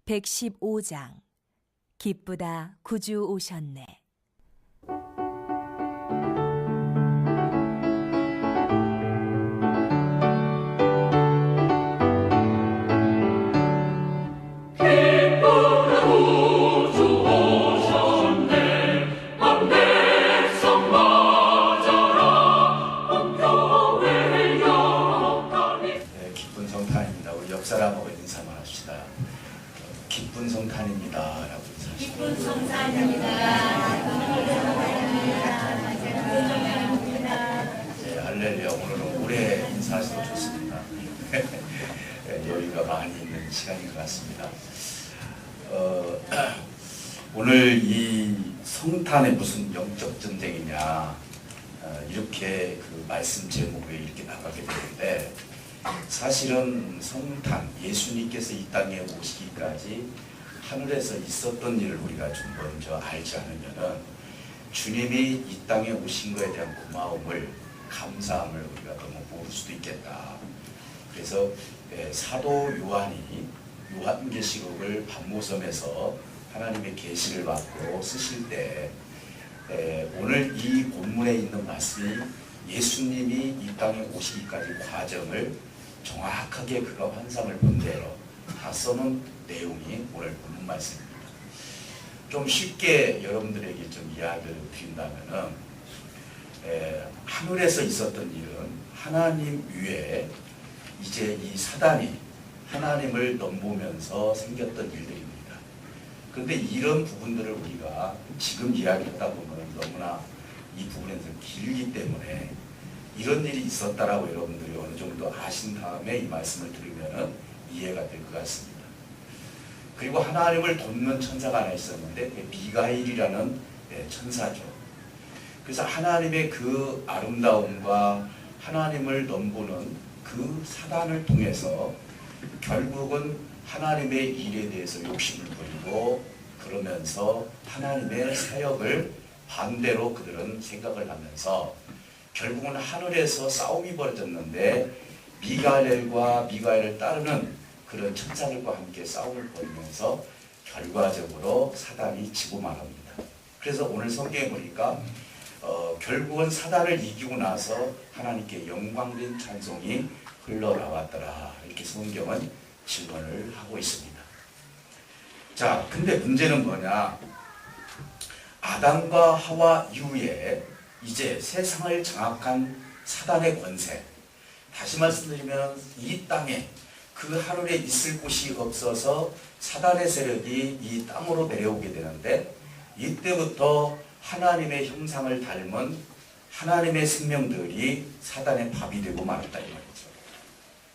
115장 기쁘다 구주 오셨네. 기쁜 성탄입니다. 우리 옆 사람하고 인사만 합시다. 기쁜 성탄입니다. 라고 인사하시죠. 기쁜 성탄입니다. 네, 할렐루야. 오늘은 오래 인사하셔도 좋습니다. 여유가 많이 있는 시간인 것 같습니다. 오늘 이 성탄에 무슨 영적 전쟁이냐, 이렇게 그 말씀 제목에 이렇게 나가게 되는데, 사실은 성탄, 예수님께서 이 땅에 오시기까지 하늘에서 있었던 일을 우리가 좀 먼저 알지 않으면은 주님이 이 땅에 오신 것에 대한 고마움을, 감사함을 우리가 너무 모를 수도 있겠다. 그래서 사도 요한이 요한계시록을 반모섬에서 하나님의 계시를 받고 쓰실 때 오늘 이 본문에 있는 말씀이 예수님이 이 땅에 오시기까지 과정을 정확하게 그가 환상을 본 대로 다 써놓은 내용이 오늘 본문 말씀입니다. 좀 쉽게 여러분들에게 좀 이야기를 드린다면은 하늘에서 있었던 일은 하나님 위에 이제 이 사단이 하나님을 넘보면서 생겼던 일들입니다. 그런데 이런 부분들을 우리가 지금 이야기하다 보면 너무나 이 부분에서 길기 때문에 이런 일이 있었다라고 여러분들이 어느 정도 아신 다음에 이 말씀을 들으면 이해가 될 것 같습니다. 그리고 하나님을 돕는 천사가 하나 있었는데 미가엘이라는 천사죠. 그래서 하나님의 그 아름다움과 하나님을 넘보는 그 사단을 통해서 결국은 하나님의 일에 대해서 욕심을 부리고 그러면서 하나님의 사역을 반대로 그들은 생각을 하면서 결국은 하늘에서 싸움이 벌어졌는데 미가엘과 미가엘을 따르는 그런 천사들과 함께 싸움을 벌이면서 결과적으로 사단이 지고 말합니다. 그래서 오늘 성경에 보니까 결국은 사단을 이기고 나서 하나님께 영광된 찬송이 흘러나왔더라. 이렇게 성경은 증언을 하고 있습니다. 자, 근데 문제는 뭐냐? 아담과 하와 이후에 이제 세상을 장악한 사단의 권세, 다시 말씀드리면 이 땅에 그 하늘에 있을 곳이 없어서 사단의 세력이 이 땅으로 내려오게 되는데 이때부터 하나님의 형상을 닮은 하나님의 생명들이 사단의 밥이 되고 말았다 이 말이죠.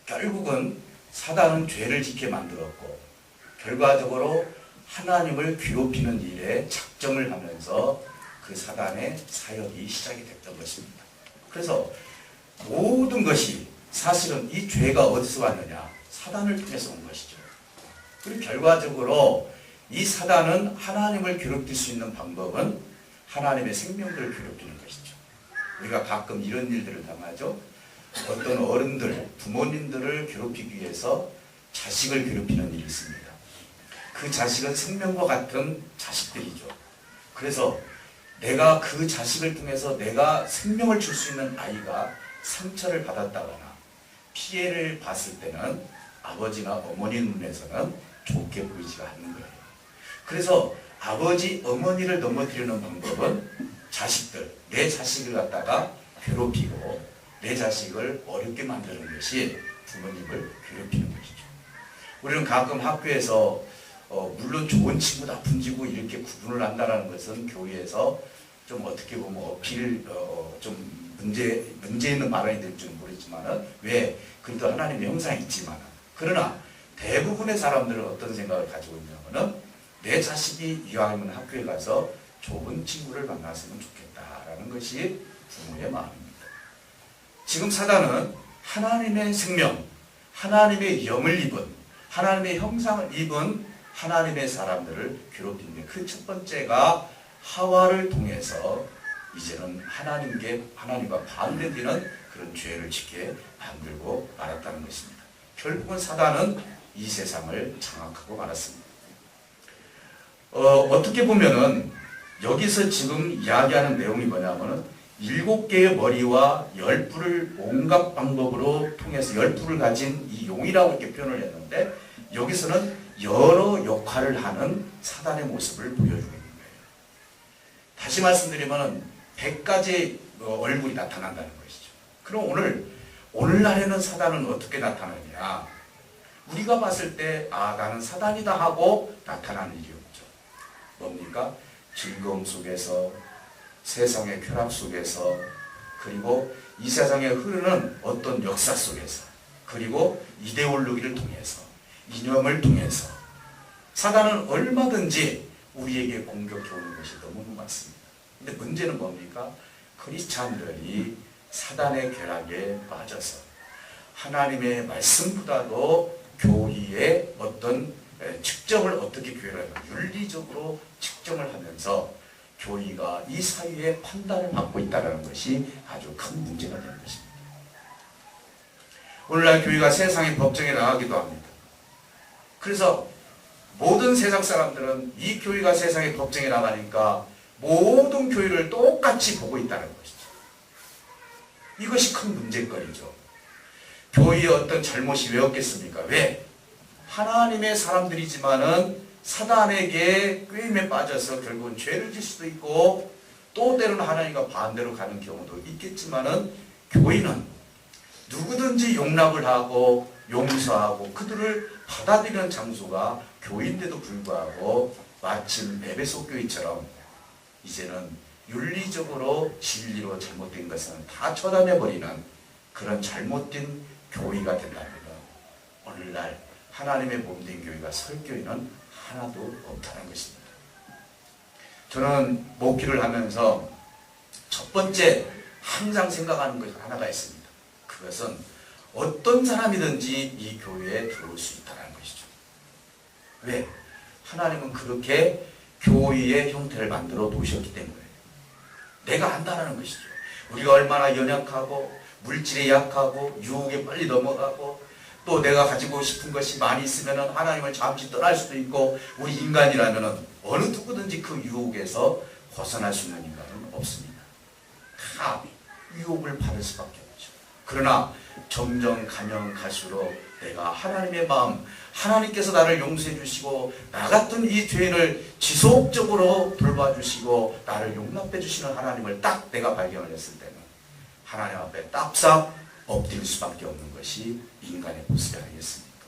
결국은 사단은 죄를 짓게 만들었고 결과적으로 하나님을 괴롭히는 일에 작정을 하면서 그 사단의 사역이 시작이 됐던 것입니다. 그래서 모든 것이 사실은 이 죄가 어디서 왔느냐? 사단을 통해서 온 것이죠. 그리고 결과적으로 이 사단은 하나님을 괴롭힐 수 있는 방법은 하나님의 생명들을 괴롭히는 것이죠. 우리가 가끔 이런 일들을 당하죠. 어떤 어른들, 부모님들을 괴롭히기 위해서 자식을 괴롭히는 일이 있습니다. 그 자식은 생명과 같은 자식들이죠. 그래서 내가 그 자식을 통해서 내가 생명을 줄 수 있는 아이가 상처를 받았다거나 피해를 봤을 때는 아버지나 어머니 눈에서는 좋게 보이지가 않는 거예요. 그래서 아버지, 어머니를 넘어뜨리는 방법은 자식들, 내 자식을 갖다가 괴롭히고 내 자식을 어렵게 만드는 것이 부모님을 괴롭히는 것이죠. 우리는 가끔 학교에서 물론 좋은 친구, 나쁜 친구 이렇게 구분을 한다는 것은 교회에서 좀 어떻게 보면 어필, 좀 문제 있는 발언이 될지는 모르지만은 왜? 그래도 하나님의 형상이 있지만 그러나 대부분의 사람들은 어떤 생각을 가지고 있냐면은 내 자식이 이왕이면 학교에 가서 좋은 친구를 만났으면 좋겠다라는 것이 부모의 마음입니다. 지금 사단은 하나님의 생명, 하나님의 영을 입은, 하나님의 형상을 입은 하나님의 사람들을 괴롭히는데 그 첫 번째가 하와를 통해서 이제는 하나님과 반대되는 그런 죄를 짓게 만들고 말았다는 것입니다. 결국은 사단은 이 세상을 장악하고 말았습니다. 어떻게 보면은 여기서 지금 이야기하는 내용이 뭐냐면은 7개의 머리와 10뿔을 온갖 방법으로 통해서 10뿔을 가진 이 용이라고 이렇게 표현을 했는데 여기서는 여러 역할을 하는 사단의 모습을 보여주고 있는 거예요. 다시 말씀드리면은 100가지 얼굴이 나타난다는 것이죠. 그럼 오늘날에는 사단은 어떻게 나타나느냐? 우리가 봤을 때 나는 사단이다 하고 나타나는 일이 없죠. 뭡니까? 즐거움 속에서, 세상의 쾌락 속에서, 그리고 이 세상에 흐르는 어떤 역사 속에서, 그리고 이데올로기를 통해서, 이념을 통해서 사단은 얼마든지 우리에게 공격해 오는 것이 너무 많습니다. 근데 문제는 뭡니까? 크리스찬들이 사단의 궤락에 빠져서 하나님의 말씀보다도 교리의 어떤 측정을 어떻게 교회를 윤리적으로 측정을 하면서 교리가 이 사회의 판단을 받고 있다는 것이 아주 큰 문제가 되는 것입니다. 오늘날 교회가 세상의 법정에 나가기도 합니다. 그래서 모든 세상 사람들은 이 교회가 세상의 법정에 나가니까 모든 교회를 똑같이 보고 있다는 것이죠. 이것이 큰 문제거리죠. 교회의 어떤 잘못이 왜 없겠습니까? 왜? 하나님의 사람들이지만은 사단에게 꾀임에 빠져서 결국은 죄를 질 수도 있고 또 때로는 하나님과 반대로 가는 경우도 있겠지만은 교회는 누구든지 용납을 하고 용서하고 그들을 받아들이는 장소가 교회인데도 불구하고 마침 에베소 교회처럼 이제는 윤리적으로 진리로 잘못된 것은 다 처단해버리는 그런 잘못된 교회가 된다면 오늘날 하나님의 몸된 교회가 설교회는 하나도 없다는 것입니다. 저는 목회를 하면서 첫 번째 항상 생각하는 것이 하나가 있습니다. 그것은 어떤 사람이든지 이 교회에 들어올 수 있다는 것이죠. 왜? 하나님은 그렇게 교회의 형태를 만들어 놓으셨기 때문에 내가 안다는 것이죠. 우리가 얼마나 연약하고 물질에 약하고 유혹에 빨리 넘어가고 또 내가 가지고 싶은 것이 많이 있으면 하나님을 잠시 떠날 수도 있고 우리 인간이라면 어느 누구든지 그 유혹에서 벗어날 수 있는 인간은 없습니다. 다 유혹을 받을 수밖에 없죠. 그러나 점점 가면 갈수록 내가 하나님의 마음, 하나님께서 나를 용서해 주시고 나 같은 이 죄인을 지속적으로 돌봐주시고 나를 용납해 주시는 하나님을 딱 내가 발견을 했을 때는 하나님 앞에 딱싹 엎드릴 수밖에 없는 것이 인간의 모습이 아니겠습니까?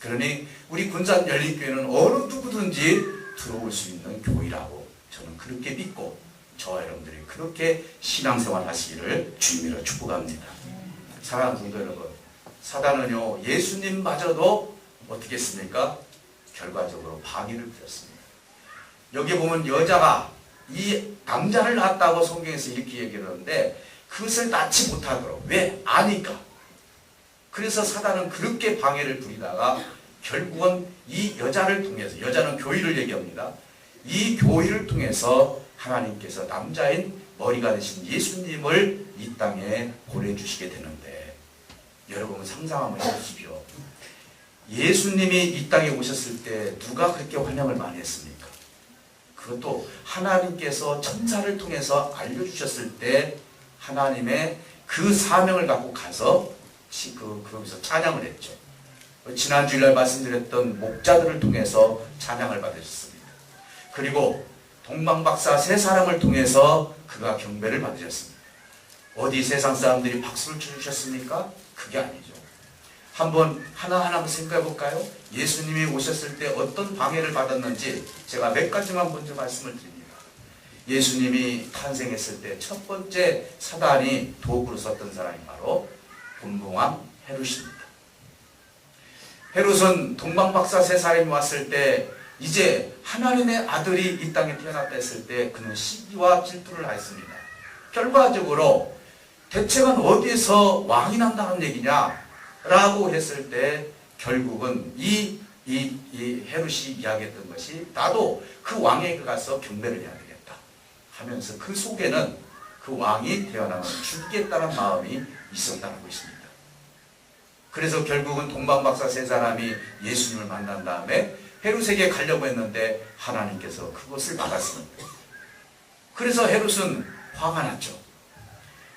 그러니 우리 군산 열린교회는 어느 누구든지 들어올 수 있는 교회라고 저는 그렇게 믿고 저와 여러분들이 그렇게 신앙생활 하시기를 주님으로 축복합니다. 사랑하는 성도 여러분, 사단은요 예수님마저도 어떻게 했습니까? 결과적으로 방해를 부렸습니다. 여기 보면 여자가 이 남자를 낳았다고 성경에서 이렇게 얘기하는데 그것을 낳지 못하도록 왜? 아니까. 그래서 사단은 그렇게 방해를 부리다가 결국은 이 여자를 통해서 여자는 교회를 얘기합니다. 이 교회를 통해서 하나님께서 남자인 머리가 되신 예수님을 이 땅에 보내주시게 되는데 여러분 상상 한번 해보십시오. 예수님이 이 땅에 오셨을 때 누가 그렇게 환영을 많이 했습니까? 그것도 하나님께서 천사를 통해서 알려주셨을 때 하나님의 그 사명을 갖고 가서 거기서 찬양을 했죠. 지난 주일날 말씀드렸던 목자들을 통해서 찬양을 받으셨습니다. 그리고 동방박사 세 사람을 통해서 그가 경배를 받으셨습니다. 어디 세상 사람들이 박수를 쳐주셨습니까? 그게 아니죠. 한번 하나하나 생각해 볼까요? 예수님이 오셨을 때 어떤 방해를 받았는지 제가 몇 가지만 먼저 말씀을 드립니다. 예수님이 탄생했을 때 첫 번째 사단이 도구로 썼던 사람이 바로 분봉왕 헤롯입니다. 헤롯은 동방박사 세 사람이 왔을 때 이제 하나님의 아들이 이 땅에 태어났다 했을 때 그는 시기와 질투를 하였습니다. 결과적으로 대체가 어디에서 왕이 난다는 얘기냐 라고 했을 때 결국은 이 헤롯이 이야기했던 것이 나도 그 왕에게 가서 경배를 해야 되겠다 하면서 그 속에는 그 왕이 태어나면 죽이겠다는 마음이 있었다는 것입니다. 그래서 결국은 동방박사 세 사람이 예수님을 만난 다음에 헤롯에게 가려고 했는데 하나님께서 그것을 막았습니다. 그래서 헤롯은 화가 났죠.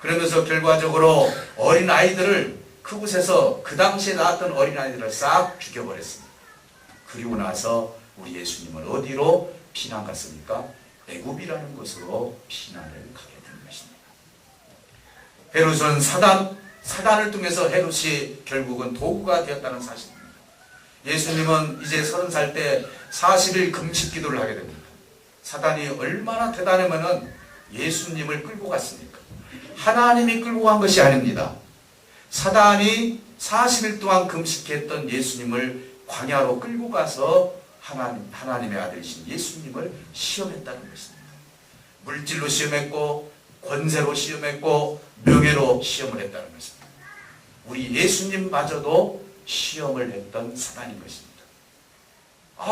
그러면서 결과적으로 어린아이들을 그곳에서 그 당시에 낳았던 어린아이들을 싹 죽여버렸습니다. 그리고 나서 우리 예수님은 어디로 피난 갔습니까? 애굽이라는 곳으로 피난을 가게 된 것입니다. 헤롯은 사단을 통해서 헤롯이 결국은 도구가 되었다는 사실입니다. 예수님은 이제 30살 때 40일 금식 기도를 하게 됩니다. 사단이 얼마나 대단하면은 예수님을 끌고 갔습니까? 하나님이 끌고 간 것이 아닙니다. 사단이 40일 동안 금식했던 예수님을 광야로 끌고 가서 하나님의 아들이신 예수님을 시험했다는 것입니다. 물질로 시험했고 권세로 시험했고 명예로 시험을 했다는 것입니다. 우리 예수님마저도 시험을 했던 사단인 것입니다.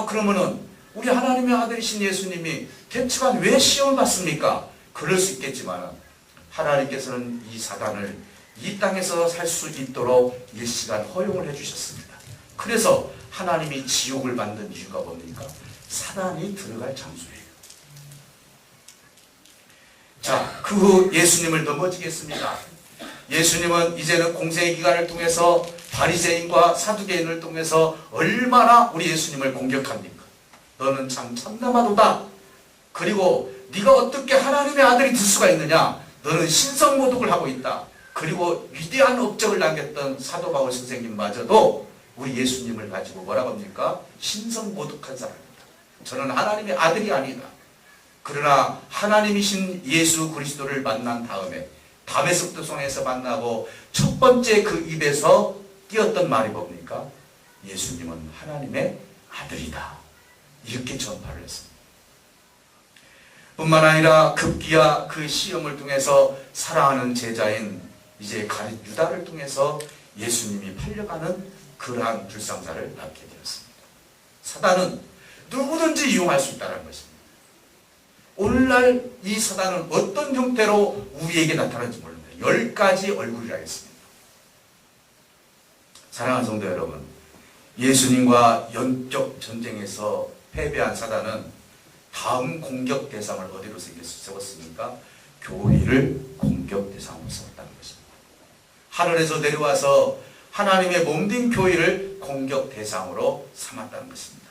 그러면은 우리 하나님의 아들이신 예수님이 태초간 왜 시험을 받습니까? 그럴 수 있겠지만 하나님께서는 이 사단을 이 땅에서 살 수 있도록 일시간 허용을 해주셨습니다. 그래서 하나님이 지옥을 만든 이유가 뭡니까? 사단이 들어갈 장소예요. 자, 그 후 예수님을 넘어지겠습니다. 예수님은 이제는 공생의 기간을 통해서 바리새인과 사두개인을 통해서 얼마나 우리 예수님을 공격합니까? 너는 참 참담하도다. 그리고 네가 어떻게 하나님의 아들이 될 수가 있느냐? 너는 신성모독을 하고 있다. 그리고 위대한 업적을 남겼던 사도 바울 선생님마저도 우리 예수님을 가지고 뭐라고 합니까? 신성모독한 사람입니다. 저는 하나님의 아들이 아니다. 그러나 하나님이신 예수 그리스도를 만난 다음에 다메섹 도성에서 만나고 첫 번째 그 입에서 띄었던 말이 뭡니까? 예수님은 하나님의 아들이다. 이렇게 전파를 했습니다. 뿐만 아니라 급기야 그 시험을 통해서 사랑하는 제자인 이제 유다를 통해서 예수님이 팔려가는 그러한 불상사를 낳게 되었습니다. 사단은 누구든지 이용할 수 있다는 것입니다. 오늘날 이 사단은 어떤 형태로 우리에게 나타나는지 모릅니다. 10가지 얼굴이라 했습니다. 사랑하는 성도 여러분, 예수님과 영적 전쟁에서 패배한 사단은 다음 공격 대상을 어디로 세웠습니까? 교회를 공격 대상으로 세웠다는 것입니다. 하늘에서 내려와서 하나님의 몸된 교회를 공격 대상으로 삼았다는 것입니다.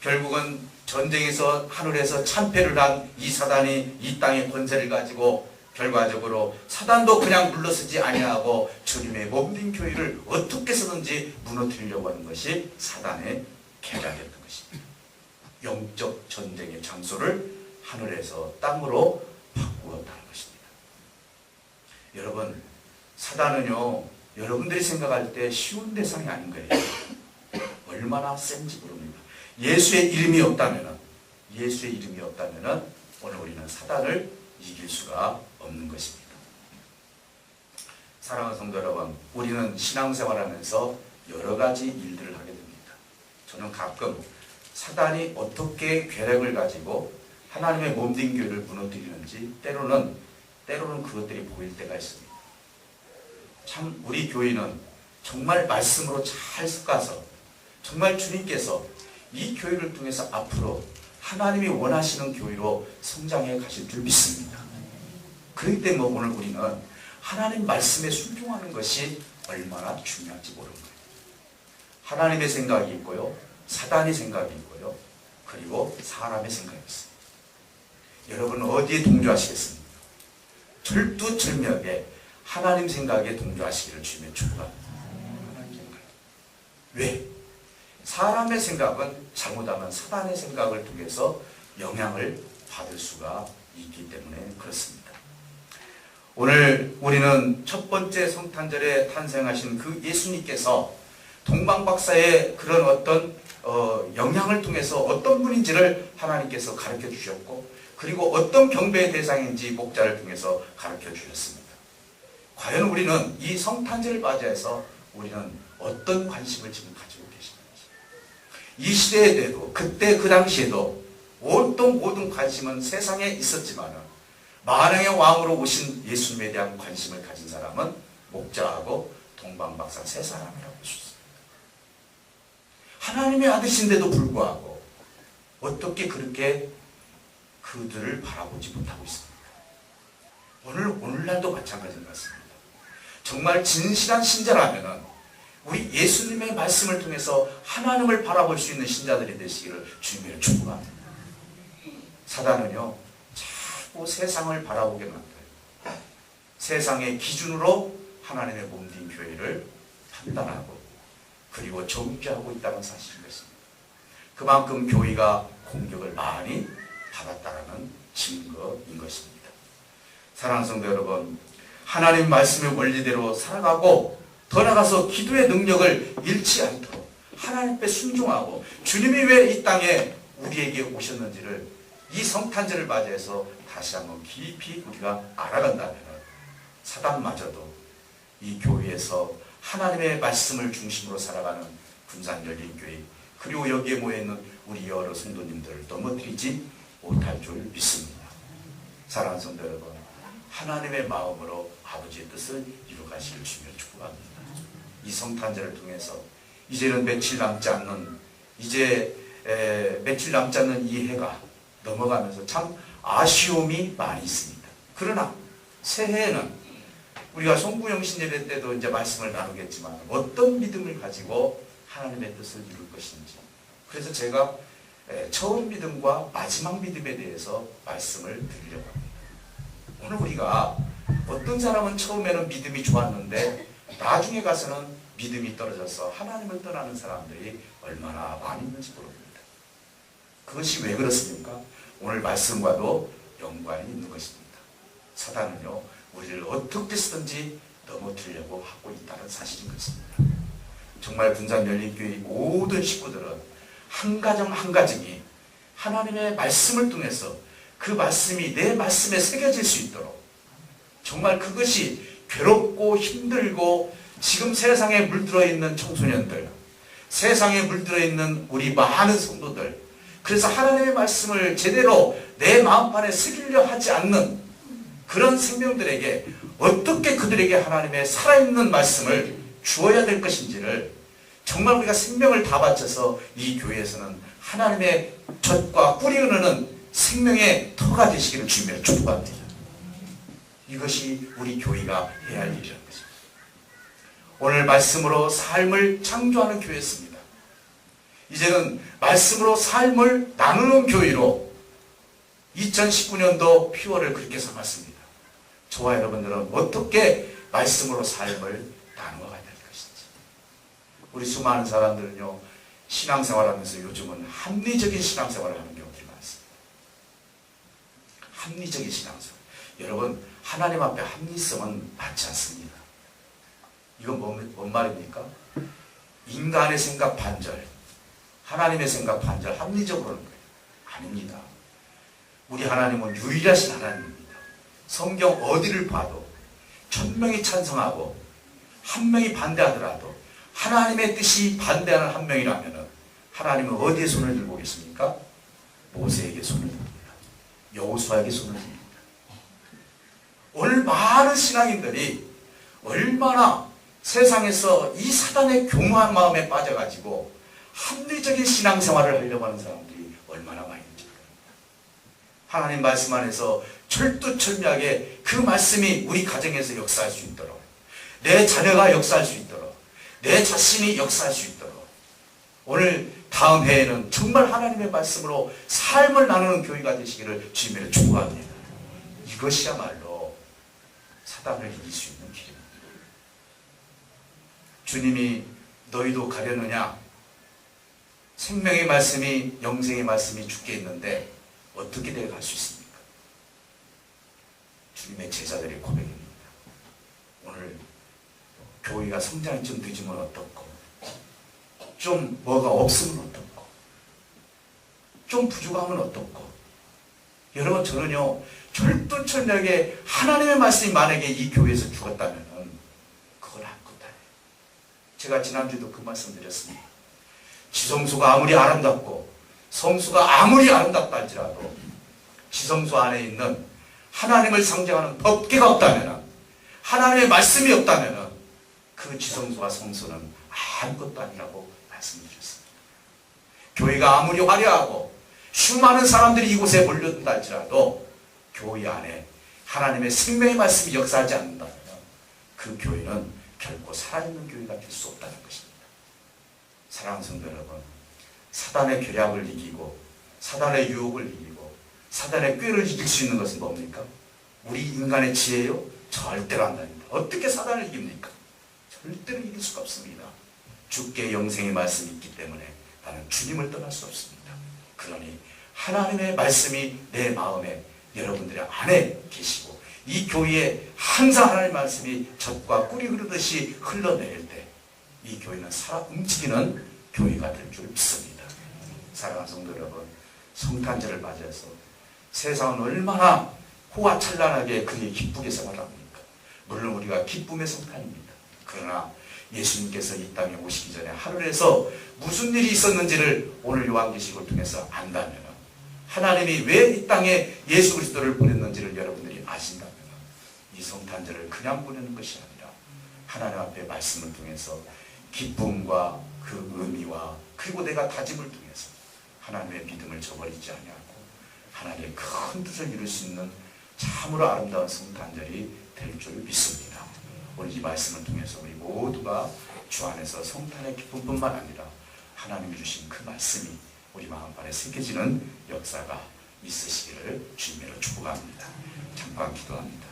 결국은 전쟁에서 하늘에서 참패를 한 이 사단이 이 땅의 권세를 가지고 결과적으로 사단도 그냥 물러서지 아니하고 주님의 몸된 교회를 어떻게 해서든지 무너뜨리려고 하는 것이 사단의 계략이었던 것입니다. 영적 전쟁의 장소를 하늘에서 땅으로 바꾸었다는 것입니다. 여러분, 사단은요, 여러분들이 생각할 때 쉬운 대상이 아닌 거예요. 얼마나 센지 모릅니다. 예수의 이름이 없다면 오늘 우리는 사단을 이길 수가 없는 것입니다. 사랑하는 성도 여러분, 우리는 신앙생활하면서 여러 가지 일들을 하게 됩니다. 저는 가끔 사단이 어떻게 계략을 가지고 하나님의 몸된 교회를 무너뜨리는지 때로는 그것들이 보일 때가 있습니다. 참 우리 교회는 정말 말씀으로 잘 섞어서 정말 주님께서 이 교회를 통해서 앞으로 하나님이 원하시는 교회로 성장해 가실 줄 믿습니다. 그렇기 때문에 오늘 우리는 하나님 말씀에 순종하는 것이 얼마나 중요한지 모르는 거예요. 하나님의 생각이 있고요, 사단의 생각이 있고요, 그리고 사람의 생각이 있습니다. 여러분은 어디에 동조하시겠습니까? 절두절명하게 하나님 생각에 동조하시기를 주님의 축복합니다. 하나님 생각. 왜? 사람의 생각은 잘못하면 사단의 생각을 통해서 영향을 받을 수가 있기 때문에 그렇습니다. 오늘 우리는 첫 번째 성탄절에 탄생하신 그 예수님께서 동방박사의 그런 어떤 영향을 통해서 어떤 분인지를 하나님께서 가르쳐 주셨고, 그리고 어떤 경배의 대상인지 목자를 통해서 가르쳐 주셨습니다. 과연 우리는 이 성탄절을 맞이해서 우리는 어떤 관심을 지금 가지고 계시는지, 이 시대에도 그때 그 당시에도 모든 관심은 세상에 있었지만 만왕의 왕으로 오신 예수님에 대한 관심을 가진 사람은 목자하고 동방박사 세 사람이라고 볼 수 있습니다. 하나님의 아들신데도 불구하고 어떻게 그렇게 그들을 바라보지 못하고 있습니까? 오늘날도 마찬가지 같습니다. 정말 진실한 신자라면 우리 예수님의 말씀을 통해서 하나님을 바라볼 수 있는 신자들이 되시기를 주님으로 축복합니다. 사단은요, 자꾸 세상을 바라보게 만들어요. 세상의 기준으로 하나님의 몸된 교회를 판단하고 그리고 정죄하고 있다는 사실인 것입니다. 그만큼 교회가 공격을 많이 받았다는 증거인 것입니다. 사랑하는 성도 여러분, 하나님 말씀의 원리대로 살아가고 더 나아가서 기도의 능력을 잃지 않도록 하나님 앞에 순종하고 주님이 왜 이 땅에 우리에게 오셨는지를 이 성탄절을 맞이해서 다시 한번 깊이 우리가 알아간다면 사단마저도 이 교회에서 하나님의 말씀을 중심으로 살아가는 군산열린교회 그리고 여기에 모여있는 우리 여러 성도님들을 넘어뜨리지 못할 줄 믿습니다. 사랑하는 성도 여러분, 하나님의 마음으로 아버지의 뜻을 이루가시길 주며 축복합니다. 이 성탄절을 통해서 이제는 며칠 남지 않는 이 해가 넘어가면서 참 아쉬움이 많이 있습니다. 그러나 새해에는 우리가 송구영신 예배 때도 이제 말씀을 나누겠지만 어떤 믿음을 가지고 하나님의 뜻을 이룰 것인지, 그래서 제가 처음 믿음과 마지막 믿음에 대해서 말씀을 드리려고 합니다. 오늘 우리가 어떤 사람은 처음에는 믿음이 좋았는데 나중에 가서는 믿음이 떨어져서 하나님을 떠나는 사람들이 얼마나 많이 있는지 모릅니다. 그것이 왜 그렇습니까? 오늘 말씀과도 연관이 있는 것입니다. 사단은요, 우리를 어떻게 쓰든지 넘어뜨리려고 하고 있다는 사실인 것입니다. 정말 군산열린교회 모든 식구들은 한 가정 한 가정이 하나님의 말씀을 통해서 그 말씀이 내 말씀에 새겨질 수 있도록, 정말 그것이 괴롭고 힘들고 지금 세상에 물들어 있는 청소년들, 세상에 물들어 있는 우리 많은 성도들, 그래서 하나님의 말씀을 제대로 내 마음판에 새기려 하지 않는 그런 생명들에게 어떻게 그들에게 하나님의 살아있는 말씀을 주어야 될 것인지를 정말 우리가 생명을 다 바쳐서 이 교회에서는 하나님의 젖과 꿀이 흐르는 생명의 터가 되시기를 주님으로 축복합니다. 이것이 우리 교회가 해야 할 일이라는 것입니다. 오늘 말씀으로 삶을 창조하는 교회였습니다. 이제는 말씀으로 삶을 나누는 교회로 2019년도 피월을 그렇게 삼았습니다. 저와 여러분들은 어떻게 말씀으로 삶을 나누어가야 될 것인지. 우리 수많은 사람들은요, 신앙생활하면서 요즘은 합리적인 신앙생활을 하는 경우들이 많습니다. 합리적인 신앙생활. 여러분, 하나님 앞에 합리성은 맞지 않습니다. 이건 뭔 말입니까? 인간의 생각 반절, 하나님의 생각 반절, 합리적으로는 거예요. 아닙니다. 우리 하나님은 유일하신 하나님입니다. 성경 어디를 봐도 1000명이 찬성하고 1명이 반대하더라도 하나님의 뜻이 반대하는 1명이라면 하나님은 어디에 손을 들고 계십니까? 모세에게 손을 듭니다. 여호수아에게 손을 듭니다. 오늘 많은 신앙인들이 얼마나 세상에서 이 사단의 교묘한 마음에 빠져가지고 합리적인 신앙생활을 하려고 하는 사람들이 얼마나 많이 있는지 모릅니다. 하나님 말씀 안에서 철두철미하게 그 말씀이 우리 가정에서 역사할 수 있도록, 내 자녀가 역사할 수 있도록, 내 자신이 역사할 수 있도록, 오늘 다음 해에는 정말 하나님의 말씀으로 삶을 나누는 교회가 되시기를 주님으로 축복합니다. 이것이야말로 사단을 이길 수 있는 길입니다. 주님이 너희도 가려느냐? 생명의 말씀이, 영생의 말씀이 주께 있는데 어떻게 내가 갈 수 있습니까? 주님의 제자들의 고백입니다. 오늘 교회가 성장이 좀 늦으면 어떻고, 좀 뭐가 없으면 어떻고, 좀 부족하면 어떻고. 여러분, 저는요, 철두철미하게 하나님의 말씀이 만약에 이 교회에서 죽었다면 그건 아무것도 아니에요. 제가 지난주에도 그 말씀 드렸습니다. 지성소가 아무리 아름답고 성수가 아무리 아름답다 할지라도 지성소 안에 있는 하나님을 상징하는 법궤가 없다면, 하나님의 말씀이 없다면 그 지성소와 성소는 아무것도 아니라고 말씀드렸습니다. 교회가 아무리 화려하고 수많은 사람들이 이곳에 몰려든다 할지라도 교회 안에 하나님의 생명의 말씀이 역사하지 않는다면 그 교회는 결코 살아있는 교회가 될 수 없다는 것입니다. 사랑하는 성도 여러분, 사단의 계략을 이기고 사단의 유혹을 이기고 사단의 꾀를 이길 수 있는 것은 뭡니까? 우리 인간의 지혜요? 절대로 안 됩니다. 어떻게 사단을 이깁니까? 절대로 이길 수가 없습니다. 주께 영생의 말씀이 있기 때문에 나는 주님을 떠날 수 없습니다. 그러니 하나님의 말씀이 내 마음에 여러분들의 안에 계시고 이 교회에 항상 하나님의 말씀이 젖과 꿀이 흐르듯이 흘러내릴 때 이 교회는 살아 움직이는 교회가 될 줄 믿습니다. 사랑하는 성도 여러분, 성탄절을 맞이해서 세상은 얼마나 호화찬란하게 그리 기쁘게 생활합니까? 물론 우리가 기쁨의 성탄입니다. 그러나 예수님께서 이 땅에 오시기 전에 하늘에서 무슨 일이 있었는지를 오늘 요한계시록을 통해서 안다면, 하나님이 왜 이 땅에 예수 그리스도를 보냈는지를 여러분들이 아신다면 이 성탄절을 그냥 보내는 것이 아니라 하나님 앞에 말씀을 통해서 기쁨과 그 의미와 그리고 내가 다짐을 통해서 하나님의 믿음을 저버리지 아니하고 하나님의 큰 뜻을 이룰 수 있는 참으로 아름다운 성탄절이 될 줄 믿습니다. 오늘 이 말씀을 통해서 우리 모두가 주 안에서 성탄의 기쁨뿐만 아니라 하나님이 주신 그 말씀이 우리 마음판에 새겨지는 역사가 있으시기를 주님으로 축복합니다. 잠깐 기도합니다.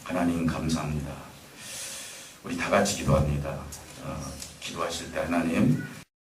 하나님 감사합니다. 우리 다 같이 기도합니다. 기도하실 때 하나님